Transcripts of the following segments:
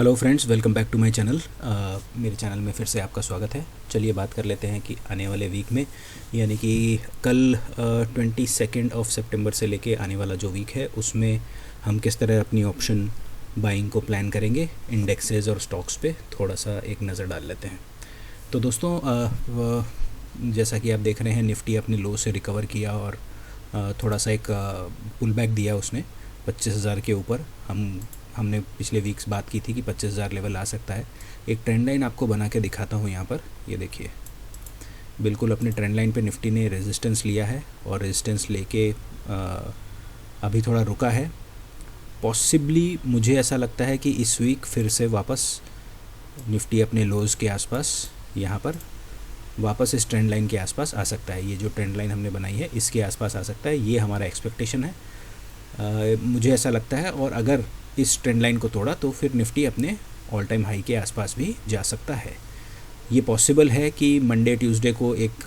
Hello friends, welcome back to my channel. मेरे channel में फिर से आपका स्वागत है। चलिए बात कर लेते हैं कि आने वाले वीक में, यानी कि कल 22 सितंबर से लेके आने वाला जो वीक है उसमें हम किस तरह अपनी ऑप्शन बाइंग को प्लान करेंगे। इंडेक्सेस और स्टॉक्स पे थोड़ा सा एक नज़र डाल लेते हैं। तो दोस्तों, जैसा कि आप देख रहे हैं, निफ्टी अपनी लो से रिकवर किया और थोड़ा सा एक पुल बैक दिया उसने 25,000 के ऊपर। हमने पिछले वीक्स बात की थी कि 25,000 लेवल आ सकता है। एक ट्रेंड लाइन आपको बना के दिखाता हूँ यहाँ पर। ये देखिए, बिल्कुल अपने ट्रेंड लाइन पे निफ्टी ने रेजिस्टेंस लिया है और रेजिस्टेंस लेके अभी थोड़ा रुका है। पॉसिबली मुझे ऐसा लगता है कि इस वीक फिर से वापस निफ्टी अपने लोज़ के आसपास यहाँ पर वापस इस ट्रेंड लाइन के आसपास आ सकता है। ये जो ट्रेंड लाइन हमने बनाई है इसके आसपास आ सकता है, ये हमारा एक्सपेक्टेशन है। मुझे ऐसा लगता है। और अगर इस ट्रेंड लाइन को तोड़ा तो फिर निफ्टी अपने ऑल टाइम हाई के आसपास भी जा सकता है। ये पॉसिबल है कि मंडे ट्यूसडे को एक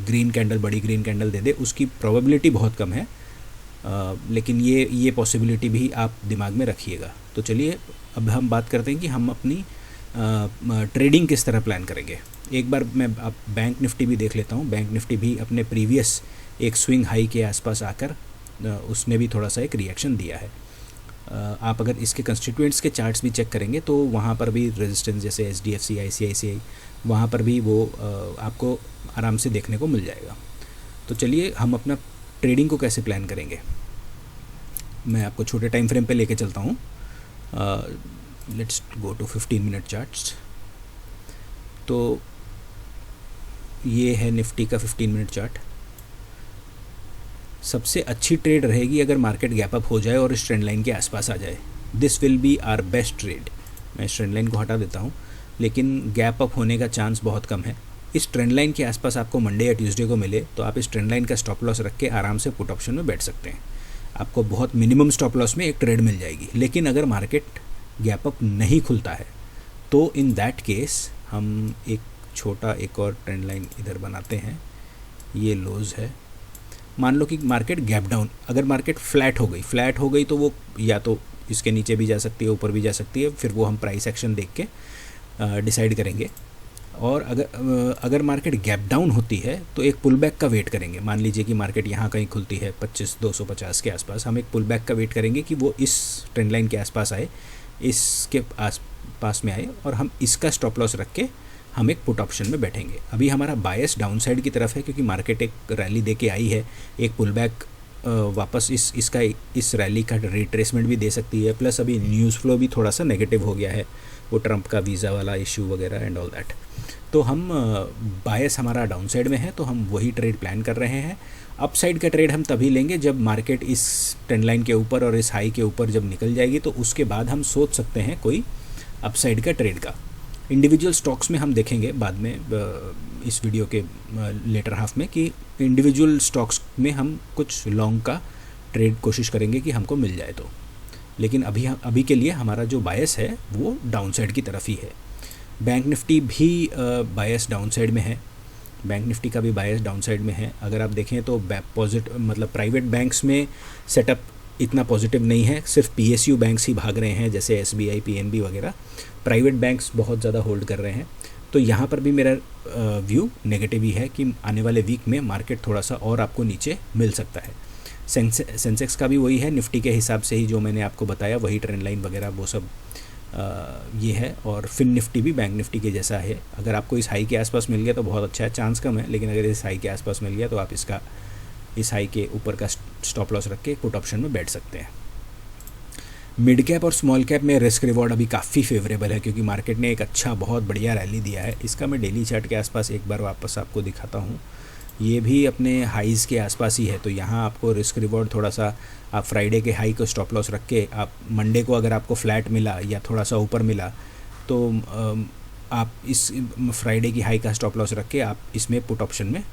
ग्रीन कैंडल, बड़ी ग्रीन कैंडल दे दे। उसकी प्रोबेबिलिटी बहुत कम है, लेकिन ये पॉसिबिलिटी भी आप दिमाग में रखिएगा। तो चलिए अब हम बात करते हैं कि हम अपनी ट्रेडिंग किस तरह प्लान करेंगे। एक बार मैं अब बैंक निफ्टी भी देख लेता हूँ। बैंक निफ्टी भी अपने प्रीवियस एक स्विंग हाई के आसपास आकर उसने भी थोड़ा सा एक रिएक्शन दिया है। आप अगर इसके कंस्टिट्यूएंट्स के चार्ट्स भी चेक करेंगे तो वहाँ पर भी रेजिस्टेंस, जैसे HDFC, ICICI, वहाँ पर भी वो आपको आराम से देखने को मिल जाएगा। तो चलिए हम अपना ट्रेडिंग को कैसे प्लान करेंगे, मैं आपको छोटे टाइम फ्रेम पे लेके चलता हूँ। Let's go to 15 minute charts. तो ये है निफ्टी का 15 मिनट चार्ट। सबसे अच्छी ट्रेड रहेगी अगर मार्केट गैप अप हो जाए और इस ट्रेंड लाइन के आसपास आ जाए। This will be our best trade. मैं इस ट्रेंड लाइन को हटा देता हूँ, लेकिन गैप अप होने का चांस बहुत कम है। इस ट्रेंड लाइन के आसपास आपको मंडे या ट्यूसडे को मिले तो आप इस ट्रेंड लाइन का स्टॉप लॉस रख के आराम से पुट ऑप्शन में बैठ सकते हैं। आपको बहुत मिनिमम स्टॉप लॉस में एक ट्रेड मिल जाएगी। लेकिन अगर मार्केट गैप अप नहीं खुलता है तो इन दैट केस हम एक छोटा एक और ट्रेंड लाइन इधर बनाते हैं। ये लोज है। मान लो कि मार्केट गैप डाउन, अगर मार्केट फ्लैट हो गई तो वो या तो इसके नीचे भी जा सकती है, ऊपर भी जा सकती है। फिर वो हम प्राइस एक्शन देख के डिसाइड करेंगे। और अगर मार्केट गैप डाउन होती है तो एक पुल बैक का वेट करेंगे। मान लीजिए कि मार्केट यहाँ कहीं खुलती है 25,250 के आसपास, हम एक पुल बैक का वेट करेंगे कि वो इस ट्रेंड लाइन के आसपास आए, इसके पास में आए, और हम इसका स्टॉप लॉस रख के हम एक पुट ऑप्शन में बैठेंगे। अभी हमारा बायस डाउन साइड की तरफ है क्योंकि मार्केट एक रैली दे के आई है। एक पुल बैक वापस इस रैली का रिट्रेसमेंट भी दे सकती है। प्लस अभी न्यूज़ फ्लो भी थोड़ा सा नेगेटिव हो गया है, वो ट्रंप का वीज़ा वाला इशू वगैरह एंड ऑल दैट। तो हम बायस हमारा डाउन साइड में है, तो हम वही ट्रेड प्लान कर रहे हैं। अप साइड का ट्रेड हम तभी लेंगे जब मार्केट इस ट्रेंड लाइन के ऊपर और इस हाई के ऊपर जब निकल जाएगी, तो उसके बाद हम सोच सकते हैं कोई अप साइड का ट्रेड का। इंडिविजुअल स्टॉक्स में हम देखेंगे बाद में इस वीडियो के लेटर हाफ में कि इंडिविजुअल स्टॉक्स में हम कुछ लॉन्ग का ट्रेड कोशिश करेंगे कि हमको मिल जाए तो। लेकिन अभी के लिए हमारा जो बायस है वो डाउन साइड की तरफ ही है। बैंक निफ्टी भी बायस डाउन साइड में है। बैंक निफ्टी का भी बायस डाउन साइड में है। अगर आप देखें तो मतलब प्राइवेट बैंक्स में सेटअप इतना पॉजिटिव नहीं है। सिर्फ PSU बैंक्स ही भाग रहे हैं, जैसे SBI, PNB वगैरह। प्राइवेट बैंक्स बहुत ज़्यादा होल्ड कर रहे हैं। तो यहाँ पर भी मेरा व्यू नेगेटिव ही है कि आने वाले वीक में मार्केट थोड़ा सा और आपको नीचे मिल सकता है। सेंसेक्स का भी वही है, निफ्टी के हिसाब से ही जो मैंने आपको बताया, वही ट्रेंड लाइन वगैरह वो सब ये है। और फिन निफ्टी भी बैंक निफ्टी के जैसा है। अगर आपको इस हाई के आसपास मिल गया तो बहुत अच्छा है, चांस कम है, लेकिन अगर इस हाई के आसपास मिल गया तो आप इस हाई के ऊपर का स्टॉप लॉस रख के पुट ऑप्शन में बैठ सकते हैं। मिड कैप और स्मॉल कैप में रिस्क रिवॉर्ड अभी काफ़ी फेवरेबल है क्योंकि मार्केट ने एक अच्छा बहुत बढ़िया रैली दिया है। इसका मैं डेली चार्ट के आसपास एक बार वापस आपको दिखाता हूँ। ये भी अपने हाईज़ के आसपास ही है। तो यहाँ आपको रिस्क रिवॉर्ड थोड़ा सा, आप फ्राइडे के हाई को स्टॉप लॉस रख के, आप मंडे को अगर आपको फ्लैट मिला या थोड़ा सा ऊपर मिला तो आप इस फ्राइडे की हाई का स्टॉप लॉस रख के आप इसमें पुट ऑप्शन में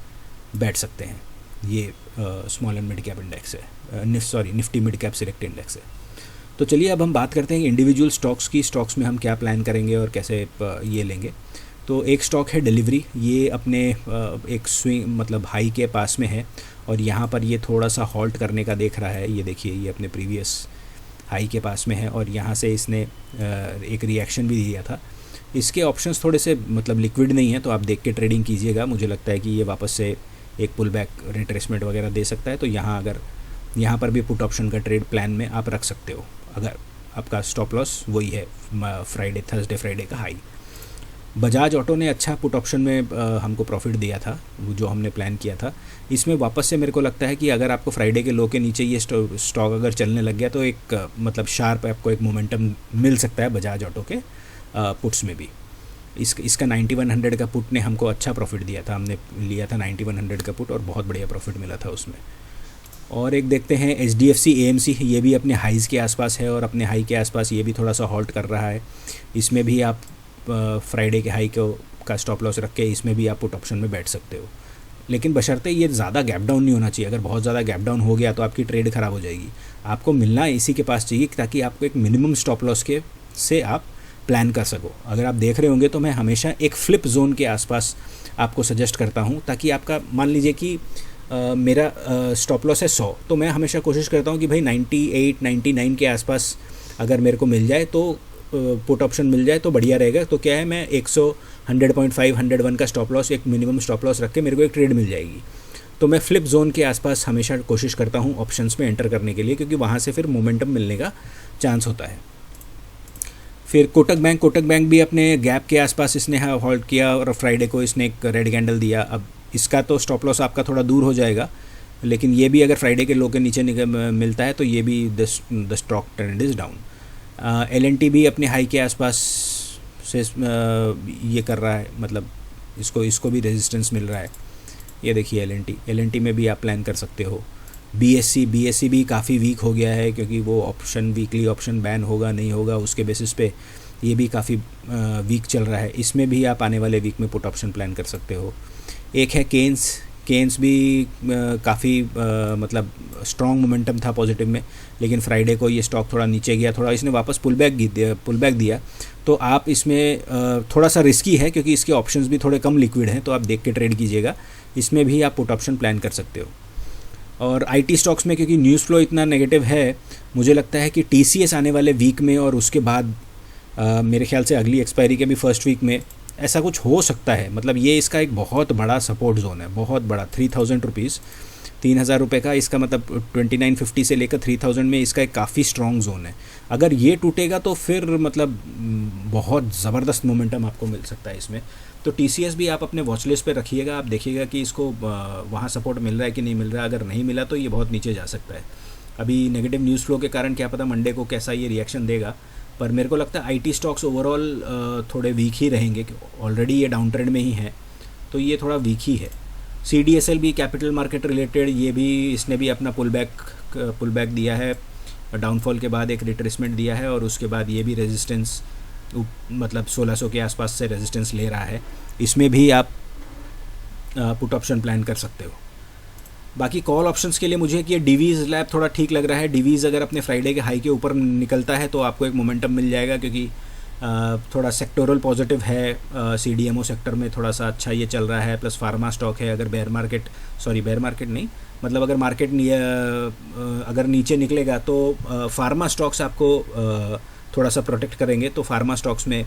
बैठ सकते हैं। ये small and mid cap index है, Nifty mid cap select index है। तो चलिए अब हम बात करते हैं इंडिविजुअल स्टॉक्स की। स्टॉक्स में हम क्या प्लान करेंगे और कैसे ये लेंगे। तो एक स्टॉक है डिलीवरी। ये अपने एक स्विंग मतलब हाई के पास में है और यहाँ पर ये थोड़ा सा हॉल्ट करने का देख रहा है। ये देखिए, ये अपने प्रीवियस हाई के पास में है और यहाँ से इसने एक रिएक्शन भी दिया था। इसके ऑप्शंस थोड़े से मतलब लिक्विड नहीं है, तो आप देख के ट्रेडिंग कीजिएगा। मुझे लगता है कि ये वापस से एक पुल बैक रिट्रेसमेंट वगैरह दे सकता है, तो यहाँ पर भी पुट ऑप्शन का ट्रेड प्लान में आप रख सकते हो अगर आपका स्टॉप लॉस वही है थर्सडे फ्राइडे का हाई। बजाज ऑटो ने अच्छा पुट ऑप्शन में हमको प्रॉफिट दिया था, जो हमने प्लान किया था। इसमें वापस से मेरे को लगता है कि अगर आपको फ्राइडे के लो के नीचे ये स्टॉक अगर चलने लग गया तो एक मतलब शार्प आपको एक मोमेंटम मिल सकता है बजाज ऑटो के पुट्स में भी। इसका 9100 का पुट ने हमको अच्छा प्रॉफिट दिया था, हमने लिया था 9100 का पुट और बहुत बढ़िया प्रॉफिट मिला था उसमें। और एक देखते हैं HDFC AMC, ये भी अपने हाइज़ के आसपास है और अपने हाई के आसपास ये भी थोड़ा सा हॉल्ट कर रहा है। इसमें भी आप फ्राइडे के हाई का स्टॉप लॉस रख के इसमें भी आप पुट ऑप्शन में बैठ सकते हो, लेकिन बशर्ते ये ज़्यादा गैप डाउन नहीं होना चाहिए। अगर बहुत ज़्यादा गैप डाउन हो गया तो आपकी ट्रेड ख़राब हो जाएगी। आपको मिलना इसी के पास चाहिए ताकि आपको एक मिनिमम स्टॉप लॉस के से आप प्लान कर सको। अगर आप देख रहे होंगे तो मैं हमेशा एक फ्लिप जोन के आसपास आपको सजेस्ट करता हूँ, ताकि आपका मान लीजिए कि मेरा स्टॉप लॉस है 100, तो मैं हमेशा कोशिश करता हूँ कि भाई 98 99 के आसपास अगर मेरे को मिल जाए तो पुट ऑप्शन मिल जाए तो बढ़िया रहेगा। तो क्या है, मैं 100.5 101 का स्टॉप लॉस एक मिनिमम स्टॉप लॉस रख के मेरे को एक ट्रेड मिल जाएगी। तो मैं फ्लिप जोन के आसपास हमेशा कोशिश करता हूँ ऑप्शंस में एंटर करने के लिए, क्योंकि वहाँ से फिर मोमेंटम मिलने का चांस होता है। फिर कोटक बैंक भी अपने गैप के आसपास इसने होल्ड किया और फ्राइडे को इसने एक रेड कैंडल दिया। अब इसका तो स्टॉप लॉस आपका थोड़ा दूर हो जाएगा, लेकिन ये भी अगर फ्राइडे के लो के नीचे मिलता है तो ये भी the stock trend is down. L&T भी अपने हाई के आसपास से ये कर रहा है, मतलब इसको भी रेजिस्टेंस मिल रहा है। ये देखिए L&T में भी आप प्लान कर सकते हो। BSC भी काफ़ी वीक हो गया है, क्योंकि वो ऑप्शन वीकली ऑप्शन बैन होगा नहीं होगा उसके बेसिस पे ये भी काफ़ी वीक चल रहा है। इसमें भी आप आने वाले वीक में पुट ऑप्शन प्लान कर सकते हो। एक है केन्स भी काफ़ी मतलब स्ट्रॉन्ग मोमेंटम था पॉजिटिव में, लेकिन फ्राइडे को ये स्टॉक थोड़ा नीचे गया, थोड़ा इसने वापस पुल बैक दिया। तो आप इसमें थोड़ा सा रिस्की है, क्योंकि इसके ऑप्शंस भी थोड़े कम लिक्विड हैं, तो आप देख के ट्रेड कीजिएगा। इसमें भी आप पुट ऑप्शन प्लान कर सकते हो। और IT स्टॉक्स में क्योंकि न्यूज़ फ्लो इतना नेगेटिव है, मुझे लगता है कि TCS आने वाले वीक में और उसके बाद मेरे ख्याल से अगली एक्सपायरी के भी फर्स्ट वीक में ऐसा कुछ हो सकता है। मतलब ये इसका एक बहुत बड़ा सपोर्ट जोन है, बहुत बड़ा। 3000 रुपीज़, 3000 रुपये का इसका मतलब 2950 से लेकर 3000 में इसका एक काफ़ी स्ट्रॉन्ग जोन है। अगर ये टूटेगा तो फिर मतलब बहुत ज़बरदस्त मोमेंटम आपको मिल सकता है इसमें। तो TCS भी आप अपने वॉच लिस्ट पे रखिएगा, आप देखिएगा कि इसको वहाँ सपोर्ट मिल रहा है कि नहीं मिल रहा है। अगर नहीं मिला तो ये बहुत नीचे जा सकता है। अभी नेगेटिव न्यूज़ फ्लो के कारण क्या पता मंडे को कैसा ये रिएक्शन देगा, पर मेरे को लगता है IT स्टॉक्स ओवरऑल थोड़े वीक ही रहेंगे। ऑलरेडी ये डाउन ट्रेंड में ही है, तो ये थोड़ा वीक ही है। CDSL भी कैपिटल मार्केट रिलेटेड, ये भी इसने भी अपना पुल बैक दिया है। डाउनफॉल के बाद एक रिट्रेसमेंट दिया है और उसके बाद ये भी रेजिस्टेंस मतलब 1600 के आसपास से रेजिस्टेंस ले रहा है। इसमें भी आप पुट ऑप्शन प्लान कर सकते हो। बाकी कॉल ऑप्शंस के लिए मुझे कि डिवीज़ लैब थोड़ा ठीक लग रहा है। डिवीज़ अगर अपने फ्राइडे के हाई के ऊपर निकलता है तो आपको एक मोमेंटम मिल जाएगा, क्योंकि थोड़ा सेक्टोरल पॉजिटिव है। CDMO सेक्टर में थोड़ा सा अच्छा ये चल रहा है, प्लस फार्मा स्टॉक है। अगर बेयर मार्केट नहीं, मतलब अगर मार्केट अगर नीचे निकलेगा तो फार्मा स्टॉक्स आपको थोड़ा सा प्रोटेक्ट करेंगे। तो फार्मा स्टॉक्स में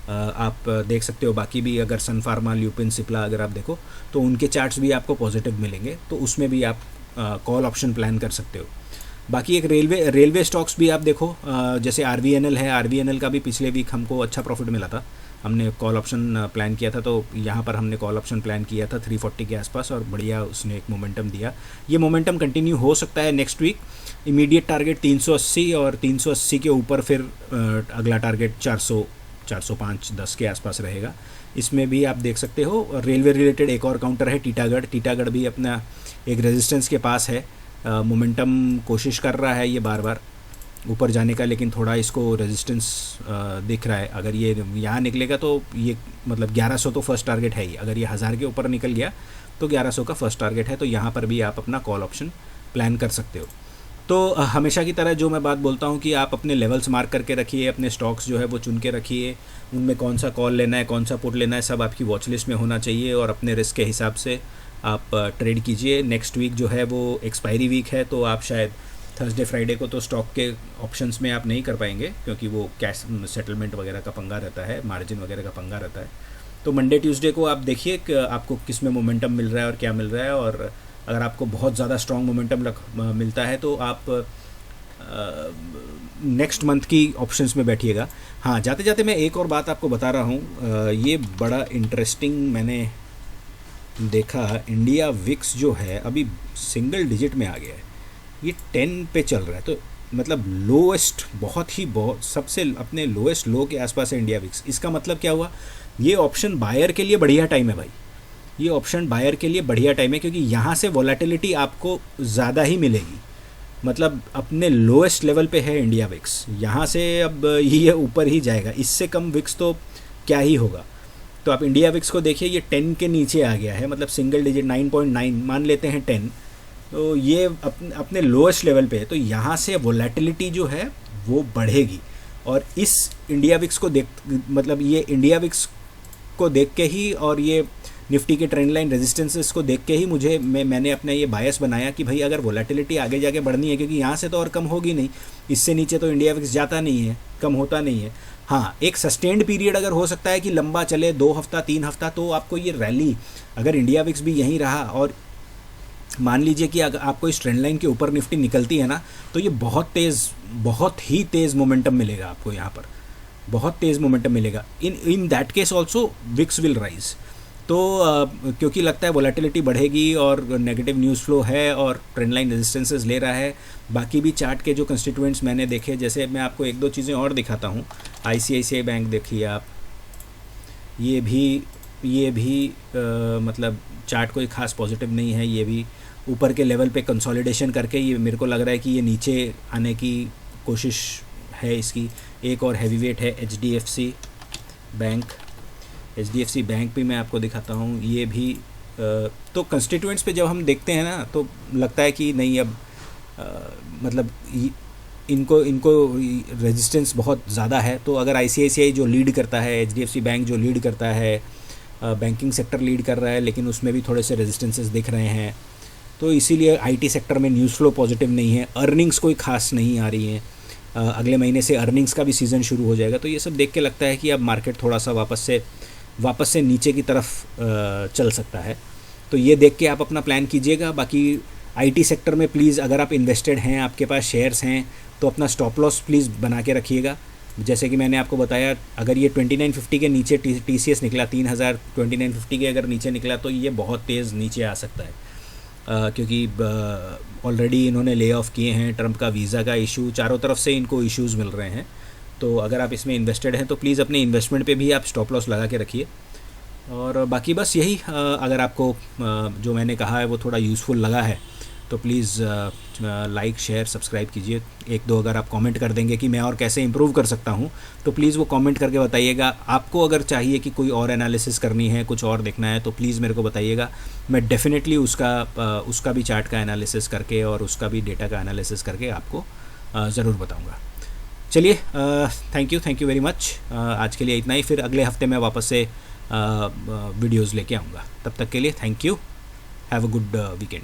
आप देख सकते हो। बाकी भी अगर सन फार्मा, ल्यूपिन, सिप्ला अगर आप देखो तो उनके चार्ट्स भी आपको पॉजिटिव मिलेंगे, तो उसमें भी आप कॉल ऑप्शन प्लान कर सकते हो। बाकी एक रेलवे स्टॉक्स भी आप देखो, जैसे RVNL है। RVNL का भी पिछले वीक हमको अच्छा प्रॉफिट मिला था, हमने कॉल ऑप्शन प्लान किया था। तो यहाँ पर हमने कॉल ऑप्शन प्लान किया था 340 के आसपास और बढ़िया उसने एक मोमेंटम दिया। ये मोमेंटम कंटिन्यू हो सकता है नेक्स्ट वीक। इमीडिएट टारगेट 380 और 380 के ऊपर फिर अगला टारगेट 400 405 10 के आसपास रहेगा। इसमें भी आप देख सकते हो। रेलवे रिलेटेड एक और काउंटर है टीटागढ़ भी अपना एक रेजिस्टेंस के पास है। मोमेंटम कोशिश कर रहा है ये बार बार ऊपर जाने का, लेकिन थोड़ा इसको रेजिस्टेंस दिख रहा है। अगर ये यहाँ निकलेगा तो ये मतलब 1100 तो फर्स्ट टारगेट है ही। अगर ये 1000 के ऊपर निकल गया तो 1100 का फर्स्ट टारगेट है। तो यहाँ पर भी आप अपना कॉल ऑप्शन प्लान कर सकते हो। तो हमेशा की तरह जो मैं बात बोलता हूँ कि आप अपने लेवल्स मार्क करके रखिए, अपने स्टॉक्स जो है वो चुन के रखिए, उनमें कौन सा कॉल लेना है, कौन सा पुट लेना है, सब आपकी वॉच लिस्ट में होना चाहिए और अपने रिस्क के हिसाब से आप ट्रेड कीजिए। नेक्स्ट वीक जो है वो एक्सपायरी वीक है, तो आप शायद थर्सडे फ्राइडे को तो स्टॉक के ऑप्शंस में आप नहीं कर पाएंगे, क्योंकि वो कैश सेटलमेंट वगैरह का पंगा रहता है, मार्जिन वगैरह का पंगा रहता है। तो मंडे ट्यूसडे को आप देखिए कि आपको किस में मोमेंटम मिल रहा है और क्या मिल रहा है, और अगर आपको बहुत ज़्यादा स्ट्रॉन्ग मोमेंटम मिलता है तो आप नेक्स्ट मंथ की ऑप्शंस में बैठिएगा। हाँ, जाते जाते मैं एक और बात आपको बता रहा हूँ, ये बड़ा इंटरेस्टिंग मैंने देखा, इंडिया विक्स जो है अभी सिंगल डिजिट में आ गया है, ये 10 पे चल रहा है, तो मतलब लोएस्ट, बहुत सबसे अपने लोएस्ट लो के आसपास है इंडिया विक्स। इसका मतलब क्या हुआ, ये ऑप्शन बायर के लिए बढ़िया टाइम है भाई, ये ऑप्शन बायर के लिए बढ़िया टाइम है, क्योंकि यहाँ से वॉलेटिलिटी आपको ज़्यादा ही मिलेगी। मतलब अपने लोएस्ट लेवल पे है इंडिया विक्स, यहाँ से अब ये ऊपर ही जाएगा, इससे कम विक्स तो क्या ही होगा। तो आप इंडिया विक्स को देखिए, ये 10 के नीचे आ गया है, मतलब सिंगल डिजिट 9.9 मान लेते हैं 10, तो ये अपने लोएस्ट लेवल पे है। तो यहाँ से वोलेटिलिटी जो है वो बढ़ेगी, और इस इंडिया विक्स को मतलब ये इंडिया विक्स को देख के ही और ये निफ्टी के ट्रेंड लाइन रेजिस्टेंसेस को देख के ही मैंने अपना ये बायस बनाया कि भाई अगर वोलेटिलिटी आगे जाके बढ़नी है, क्योंकि यहाँ से तो और कम होगी नहीं, इससे नीचे तो इंडिया विक्स जाता नहीं है, कम होता नहीं है। हाँ, एक सस्टेन्ड पीरियड अगर हो सकता है कि लंबा चले 2 हफ्ता 3 हफ्ता, तो आपको ये रैली, अगर इंडिया विक्स भी यहीं रहा और मान लीजिए कि अगर आपको इस ट्रेंड लाइन के ऊपर निफ्टी निकलती है ना, तो ये बहुत ही तेज़ मोमेंटम मिलेगा आपको, यहाँ पर बहुत तेज़ मोमेंटम मिलेगा। In that case also VIX will rise. तो क्योंकि लगता है वोलेटिलिटी बढ़ेगी और नेगेटिव न्यूज़ फ्लो है और ट्रेंड लाइन रेजिस्टेंसेस ले रहा है। बाकी भी चार्ट के जो कंस्टिट्यूएंट्स मैंने देखे, जैसे मैं आपको 1-2 चीज़ें और दिखाता हूँ। ICICI बैंक देखिए आप, ये भी मतलब चार्ट कोई ख़ास पॉजिटिव नहीं है, ये भी ऊपर के लेवल पे कंसोलिडेशन करके ये मेरे को लग रहा है कि ये नीचे आने की कोशिश है इसकी। एक और हैवी वेट है HDFC बैंक भी मैं आपको दिखाता हूँ, ये भी तो कंस्टिट्यूएंट्स पे जब हम देखते हैं ना, तो लगता है कि नहीं, अब मतलब इनको रेजिस्टेंस बहुत ज़्यादा है। तो अगर ICICI जो लीड करता है, HDFC बैंक जो लीड करता है, बैंकिंग सेक्टर लीड कर रहा है, लेकिन उसमें भी थोड़े से रेजिस्टेंसेस दिख रहे हैं, तो इसीलिए IT सेक्टर में न्यूज़ फ्लो पॉजिटिव नहीं है, अर्निंग्स कोई खास नहीं आ रही हैं। अगले महीने से अर्निंग्स का भी सीज़न शुरू हो जाएगा, तो ये सब देख के लगता है कि अब मार्केट थोड़ा सा वापस से नीचे की तरफ चल सकता है। तो ये देख के आप अपना प्लान कीजिएगा। बाकी IT सेक्टर में प्लीज़, अगर आप इन्वेस्टेड हैं, आपके पास शेयर्स हैं, तो अपना स्टॉप लॉस प्लीज़ बना के रखिएगा। जैसे कि मैंने आपको बताया, अगर ये 2950 के नीचे TCS निकला, 2950 के अगर नीचे निकला, तो ये बहुत तेज़ नीचे आ सकता है, क्योंकि ऑलरेडी इन्होंने ले ऑफ किए हैं, ट्रंप का वीज़ा का इशू, चारों तरफ से इनको इश्यूज़ मिल रहे हैं। तो अगर आप इसमें इन्वेस्टेड हैं तो प्लीज़ अपने इन्वेस्टमेंट पे भी आप स्टॉप लॉस लगा के रखिए। और बाकी बस यही, अगर आपको जो मैंने कहा है वो थोड़ा यूज़फुल लगा है तो प्लीज़ लाइक शेयर सब्सक्राइब कीजिए। 1-2 अगर आप कमेंट कर देंगे कि मैं और कैसे इंप्रूव कर सकता हूँ, तो प्लीज़ वो कमेंट करके बताइएगा। आपको अगर चाहिए कि कोई और एनालिसिस करनी है, कुछ और देखना है, तो प्लीज़ मेरे को बताइएगा। मैं डेफिनेटली उसका भी चार्ट का एनालिसिस करके और उसका भी डेटा का एनालिसिस करके आपको ज़रूर बताऊँगा। चलिए, थैंक यू वेरी मच। आज के लिए इतना ही, फिर अगले हफ्ते मैं वापस से वीडियोज़ लेके आऊँगा। तब तक के लिए thank you, have a good weekend.